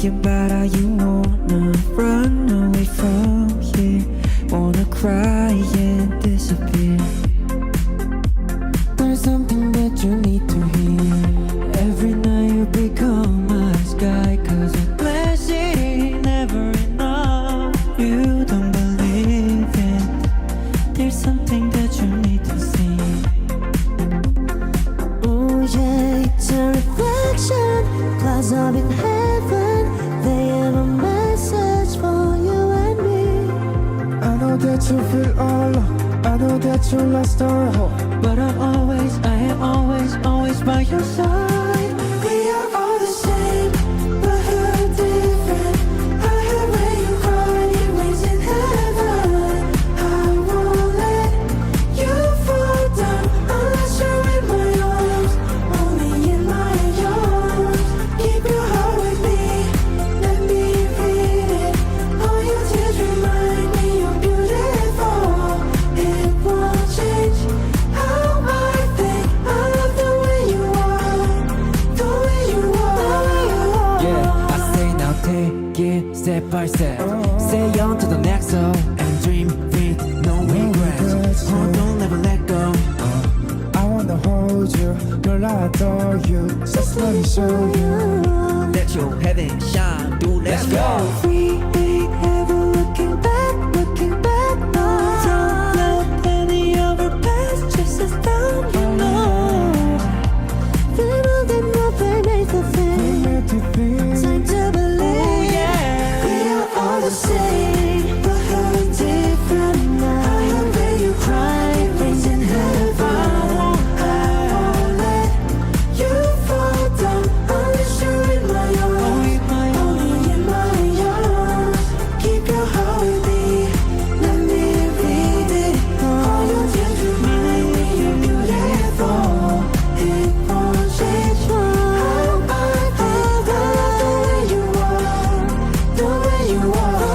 thinking about how you wanna run away from here, wanna cry and disappear. There's something that you need to hear. Every night you become my sky, 'cause a glass city never enough. You don't believe it. There's something that you need to see. Oh yeah, it's a reflection, clouds up in heaven. They have a message for you and me. I know that you feel all alone, I know that you lost all hope, but I am always by your side. We are all the same, but how different. I heard when you cry, it rains in heaven. I won't let you fall down unless you're in my arms, only in my arms. Keep your heart with me, let me read it. All your tears remind me you're beautiful. It won't change how I think. I love the way you are, the way you are. Yeah, I say now take it step by step. Say on to the next zone and dream big, no regrets. Hold on, never let go. I wanna hold you, girl, I adore you. Just let me show you. Let your heaven shine, dude, let's go. We ain't ever looking back, looking back. No, don't let any of our past chase us down. You know, little did nothing make a thing. Time to believe. We are all the same, but how different now. I heard when you cry, rains in heaven. I won't let you fall down unless you're in my arms, only in my arms. Keep your heart with me, let me read it. All your tears remind me you're beautiful. It won't change how I think. I love the way you are, the way you are.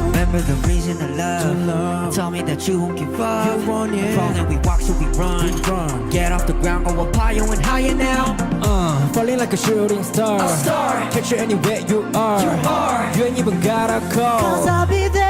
Remember the reason I love. Tell me that you won't give up. You want it. Falling, we walk, so we run. Get off the ground, go up higher and higher now. Falling like a shooting star. A star. Catch you anywhere you are. You are. You ain't even gotta call. 'Cause I'll be there.